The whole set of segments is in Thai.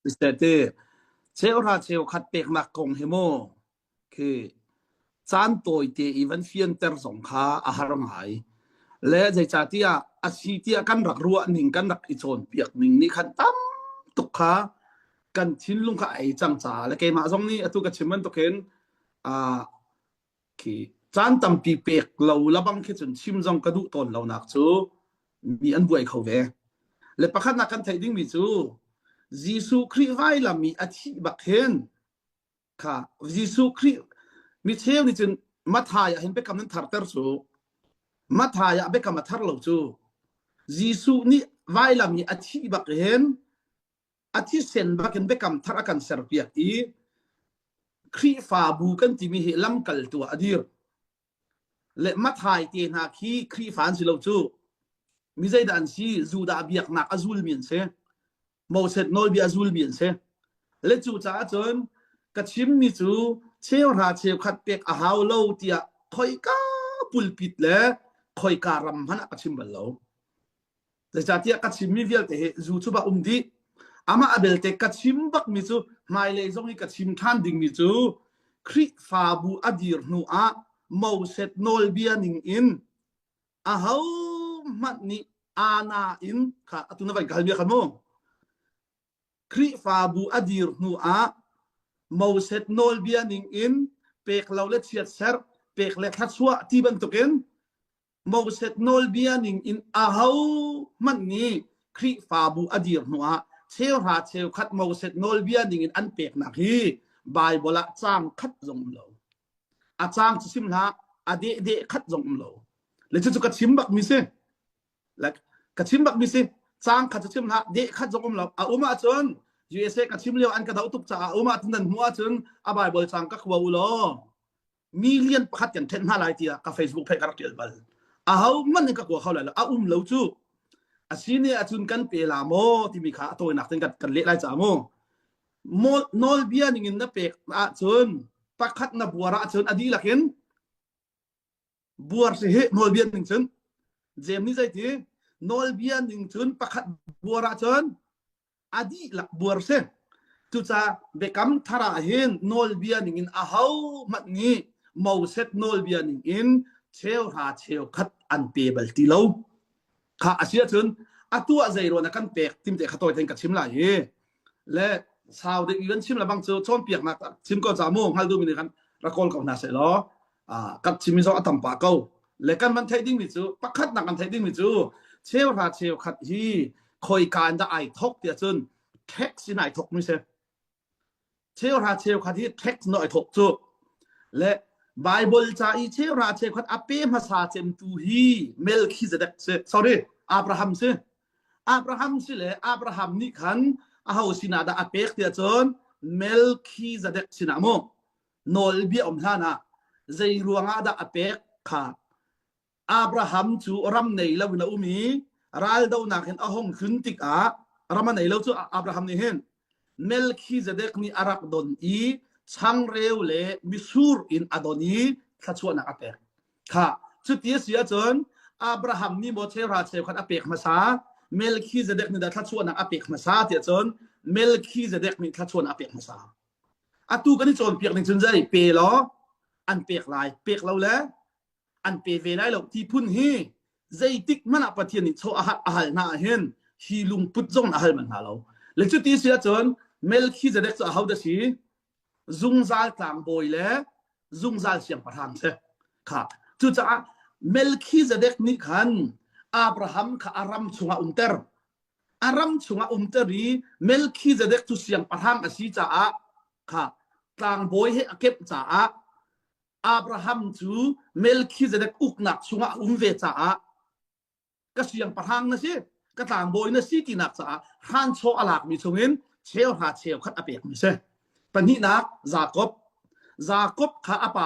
istete cheura cheu khat pek mak kong hemo ke chan toi te even fian ter song kha a haram hai le jai chatia asitia kan rak ruwa ning kan rak ichon piak ning ni khan tam tuk kha kan chin lung kha ai chang cha le ke ma zong ni atu ka chiman to ken ki chan tam pi pek lo labang ke chun chim jong ka du ton lo nak chu mi an buai khau ve le pakhat na kan thai ding mi chu Jisu Christ vai la mi athi bak hen kha Jisu Christ mi cheu ni chun mathaya hen pe kam nan thar ter chu mathaya be kam thar lo chu Jisu ni vai la mi athi bak hen athi sen bak hen be kam thar akan ser piak ti khri fa bu kan ti mi he lam kal tu adir le mathai te na khi khri fan si lo chu mi zai dan si zu da biak nak azul min se mo set nol bi azul min se le chu cha chon ka chim mi chu cheu ra cheu khat pek a haw lo tia khoi ka pulpit le khoi ka ram hana ka chim bal lo le cha tia ka chim mi vel te zu chu ba di ama abel te ka chim bak mi chu mai le zong ka chim than ding mi chu khri fa bu adir nu a mo set nol bia ning in a haw mat ni ana in kha atuna vai gal bia khamo khri fa bu adir nu a mo set nol bia ning in pek law le chiat ser pek le that suwa ti ban token mo set nol bia ning in a haw mat ni khri fa bu adir nu a cheu ha cheu khat mo set nol bia ning in an pek na hi bible chang khat jong lo a chang sim la a de khat jong lo le chu ka chim bak mi se la ka chim bak mi se chang khat chim la de khat jong lo a uma chon USA ka chim leo an ka dau tup cha a uma tin huwa chon a bible chang ka khwa lo million pakhat yan then ha lai tia ka Facebook phe ka rak bal a haw man ka ko khaw la a lo chu asini achun kan pe la mo ti mi kha to nak ten kan le lai cha mo nol bia ning in na pek a chun pakhat na buara chun adi lakin buar se he nol bia ning chun jem ni zai ti nol bia ning chun pakhat buara chun adi lak buar se tu cha bekam thara hen nol bia ning in a haw mat ni mo set nol bia ning in cheu ha cheu khat an pe bal ti lo kha asia chun atua zairo na kan pek tim te khatoi ten ka chim la he le sao de yuan chim la bang chu chon piak na chim ko cha mo hal du mi kan ra kol ka na se lo kat chim mi zo atam pa ko le kan man thai ding mi chu pakhat na kan thai ding mi chu cheu ra cheu khat hi khoi kan da ai thok tia chun text sin ai thok mi se cheu ra cheu khat hi text no ai thok chu le bible cha i cheu ra cheu khat ape ma sa chem tu hi melchizedek se sorry abraham se le abraham ni khan a haw sinada apek tia chon melchizedek sinamo nol bi om hlana zai ruanga da apek kha abraham chu ram nei lo na umi ral do na khen a hong khun tik a ram nei lo chu abraham ni hen melchizedek ni arak don i chang reu le misur in adoni thachuna apek kha chu ti sia chon abraham ni mo che ra che khat apek ma sa melchizedek ni da thachuna apek ma sa ti chon melchizedek ni thachuna apek ma sa atu kan ni chon piak ning chun jai pe lo an pek lai pek lo le an pe ve lai lo ti phun hi zai tik mana pathian ni cho a hal na hen hi lung put jong a hal man ha lo le chu ti sia chon melchizedek cha how da si zungzal tlang boy le zungzal siang pathang se kha chu cha melchizedek ni khan abraham kha aram chunga umteri melchizedek chu siang pathang asi cha a kha tlang boy he akep cha a abraham chu melchizedek uknak chunga umve cha a ka siang pathang na si ka tlang boy na si ti nak cha han cho alak mi chungin cheu ha cheu khat apek mi se pani nak jacob kha apa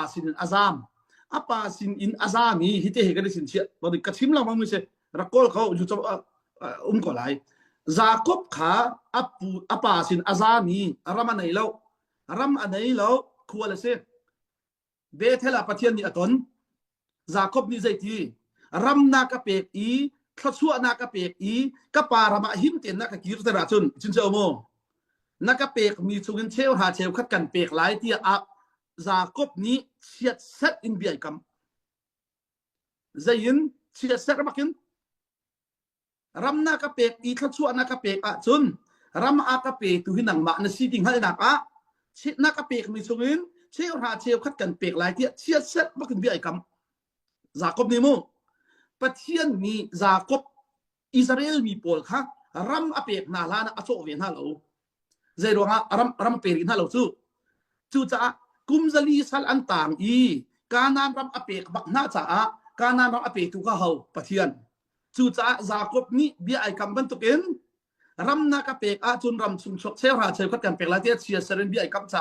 sin in azami hite he ga sin che bodi kachim la mang mi se rakol kho ju cho ko lai jacob kha apa sin azami ram anai lo khuala se bethela pathian ni aton jacob ni zaiti ram na ka pek i thachua na ka pek i ka parama him ten na ka kirtera chun chin che mo นักเปกมีชุนเชลหาเชลคัดกันเปกหลายที่อักยากบนี้เชียดเซตอินเบียกำใจยินเชียดเซตบักินรำนักเปกอีทัชวนักเปกจุนรำอักเปกตุหินังมานสีติงให้นักนักเปกมีชุนเชลหาเชลคัดกันเปกหลายที่เชียดเซตบักินเบียกำยากบนี้มู่ประเทศมียากบอิสราเอลมีปอลค่ะรำอเปกนาลานะอโศกเวียนฮัลโหลใจรู้ฮะรำเปกอินฮัลโหลจู่จะกุมซาลีสัลอันต่างอีการนานรำอเปกบักน่าจะการนานรำอเปกตุกะเฮาประเทศจู่จะยากบนี้เบียไอคำบรรทุกินรำนักเปกจุนรำชุมชกเชลหาเชลคัดกันเปกละเทียเชียเซเรนเบียไอคำจะ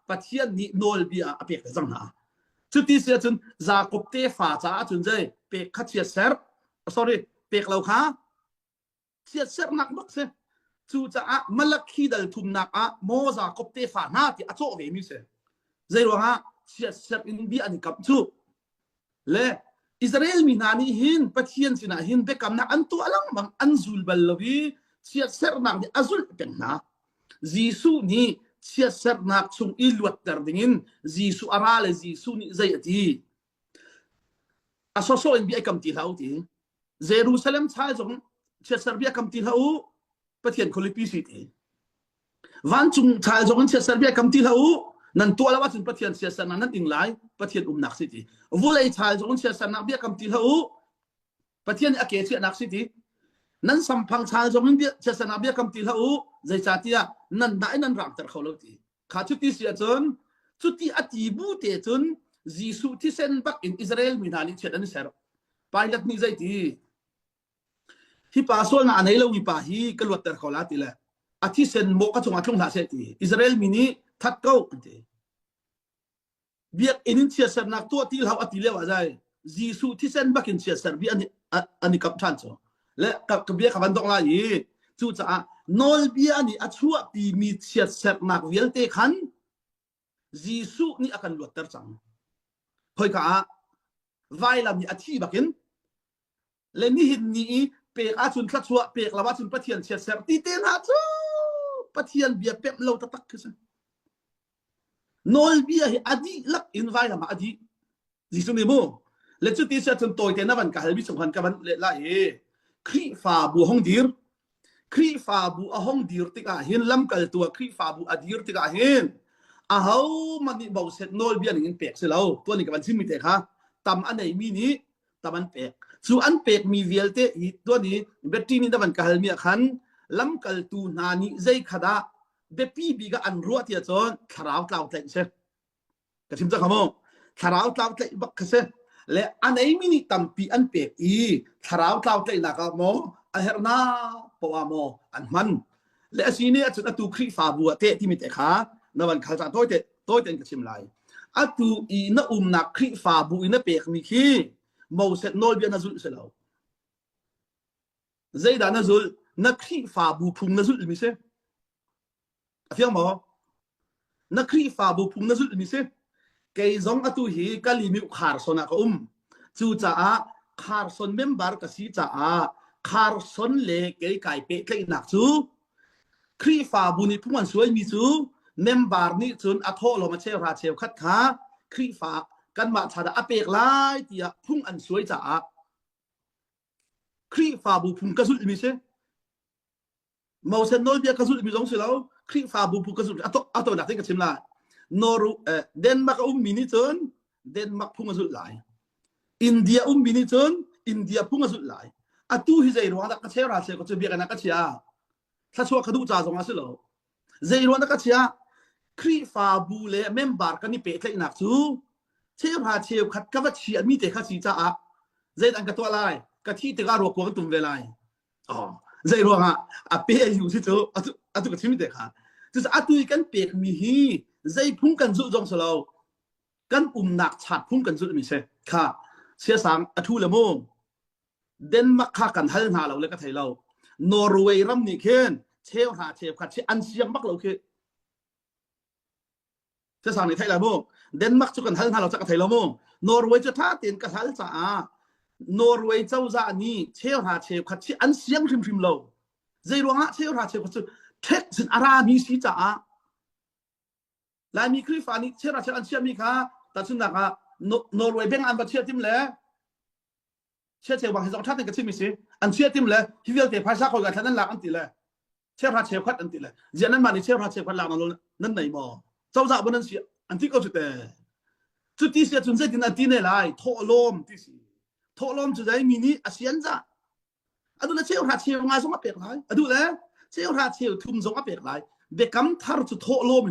ประเทศนี้โนลเบียอเปกจังหาจุดที่เสียจุนยากบเตฟ้าจะจุนใจเปกคัดเชียเซอร์ sorry เปกเราค่ะเชียเซอร์นักบักเซจู่จะมลักขีดัลทุมนักโมซากบเตฟ้าหน้าที่อโศกเวมิเซใจรู้ฮะเชียเซอร์อินเบียนี่กับจู่และอิสราเอลมีนานี่หินประเทศสินะหินเบกำนักอันตัวลังบังอันซุลบัลลวีเชียเซอร์นักนี่อัซุลเป็นนะจีซูนี่เชียเซอร์นักซุงอิลวัดเตอร์ดิ่งจีซูอาราเลจีซูนี่ใจตีอโศกอินเบียกำตีเท่าที่เยรูซาเล็มใช้จงเชียเซอร์เบียกำตีเท่าประเทศคนลิปิสิตีวันจุงใช้จงเชียเซอร์เบียกำตีเท่านั่นตัวละว่าจุนประเทศเชียเซอร์นั้นอิงไลประเทศนักสิตีวุ้ยใช้จงเชียเซอร์นักเบียกำตีเท่าประเทศอเกเชียนักสิตีนั่นสัมพังใช้จงเชียเซอร์นักเบียกำตีเท่าใจชาติยานั่นได้นั่นรักแต่เขาเลยตีข้าจุดที่เสียจนจุดที่อธิบูเตจนจีสุที่เซนบักอินอิสราเอลมีนาลิเชดันเซอร์ไปลัดนี่ใจตีที่ป่าส่วนงานไหนเรามีป่าฮีกลวดแต่เขาลาตีละอาทิเซนโมกจงอาช่วงหาเสตีอิสราเอลมินีทัดเก้าอันเดียเบียกอินเชียเซนักตัวที่เราอธิเลวอะไรจีสุที่เซนบักอินเชียเซอร์บีอันนี้กับท่านโซและกับเบียกกับบันดงลายจู่จะโนลเบียนี่อัชัวปีมีเชียเซนักเวลเตขันจีสุนี่อาการลวดแต่จังเฮ้ยค่ะไวลามีอาชีพบักอินและนี่หินนี้เปกอาจุนทัชวะเปกละว่าจุนปะเทียนเชียเซอร์ตีเตนหาจูปะเทียนเบียเป็มเราตะตักคือสิโนลเบียอดีลักอินไวละมาอดีจีสุนี่โมและจุดที่เชียจุนโตยเตนับันกาเฮบิสงคันกับมันเลละครีฟาบูฮองดีร์ครีฟาบูอฮองดีร์ติกาเห็นลำกัลตัวครีฟาบูอดีร์ติกาเห็นเขามันนี่บอกเสร็จโนลเบียนี่เปกเสียแล้วตัวนี้กับมันซิมิเตค่ะตำอันไหนมีนี้ตำอันเปกส่วนอันเปกมีเวลเตอีตัวนี้เบตตี้นี่ตำอันกาลมีขันลำกัลตูนานี่ใจขดาเบปีบีก็อันรัวที่จะจนขราวเต่าเตะเช่กระชิมจะขโมยขราวเต่าเตะบักเช่และอันไหนมีนี่ตำปีอันเปกอีขราวเต่าเตะนักโมอันเฮรนาปวาโมอันมันและสิ่งนี้จุดตูครีฟาบัวเตะที่มีเตะขานับวันข้าจะโต้เต็นกับชิมไลอัตุอีน่านักครีฟาบูอิน่าเปกมีขี้มอเสตโนลเบียนาซุลเสลาวใจด่านาซุลนักครีฟาบูพุ่งนาซุลมิเซ่เฟียงมั้งนักครีฟาบูพุ่งนาซุลมิเซ่เกยจงอัตุฮีกัลิมิคาร์ซอนักจู่จ้าคาร์ซอนเมมเบอร์กับซีจ้าคาร์ซอนเล่เกยไก่เป๊ะเลยนักจู่ครีฟาบูนี่พุ่งมันสวยมิจู่เมมเบอร์นี่จนอัทโลมาเชลราเชลคัดขาครีฟากันมาชาดาอเปกไล่ที่พุ่งอันสวยจ้าครีฟาบูพุ่งกระสุนมิเช่มาเซนโนลเบียกระสุนมิลงสิแล้วครีฟาบูพุ่งกระสุนอัตโนนักที่กับชิมลาโนรูเดนมาร์กมินิจนเดนมาร์กพุ่งกระสุนไหลอินเดียมินิจนอินเดียพุ่งกระสุนไหลอัตุฮิเจรวันนักเชลราเชลก็จะเบียกันนักเชียถ้าชัวร์ขดุจ้าสงอาสิแล้วเจรวันนักเชียครีฟาบูเล่เมมเบอร์กันนี่เป๊ะเลยนักสู้เชลพาเชลขัดกับว่าเชียมีแต่ข้าศึกจ้าเจดันกับตัวอะไรกับที่เตการัวกวนตุ่มเวลัยอ๋อเจรัวฮะเป๊ะอยู่ที่ตัวอัตุกับที่มีแต่ข้าจะอัตุกันเป๊ะมีฮีเจพุ่งกันจุดจงสโลกันหนักฉัดพุ่งกันจุดมีเช่ค่ะเชียสังอัตุละโมเดนมาร์กกันฮัลนาเราเลยก็ไทยเรานอร์เวย์รัมนี่เคนเชลหาเชลขัดเชอันเซียงมักเราคือจะสั่งในไทยละโมเดนมาร์กจุกันฮัลนาเราจะกับไทยละโมนอร์เวย์จะท่าเตียนกับฮัลจ้านอร์เวย์เจ้าจ้านี่เชลหาเชลขัดเชอันเซียงริมเราใจรัวฮะเชลหาเชลขัด เท็กซินอารามีสีจ้าและมีคริฟานิเชื่ออันเชื่อมีค่ะแต่สุนัขโนรเวย์เบงอันบัเชื่อทิมเลยเชื่อเชื่อวังให้สองท่านกันที่มีสิอันเชื่อทิมเลยที่เวลเตะภาษาคนกันท่านนั้นหลักอันติเลยเชื่อพระเชื่อพัดอันติเลยเจ้านั้นมาในเชื่อพระเชื่อพัดหลักนั้นไหนมอเจ้าสาวบนนั้นเสียอันที่ก็จุดแต่จุดที่เสียจุดเสียดินอันที่ไหนไรโทลมที่สิโทลมจุดไหนมีนี่อาเซียนจ้าอันดูแลเชื่อพระเชื่องานสมัครเปลี่ยนไรอันดูแลเชื่อพระเชื่อทุ่มสมัครเปลี่ยนไรเด็กกำทารุโทลม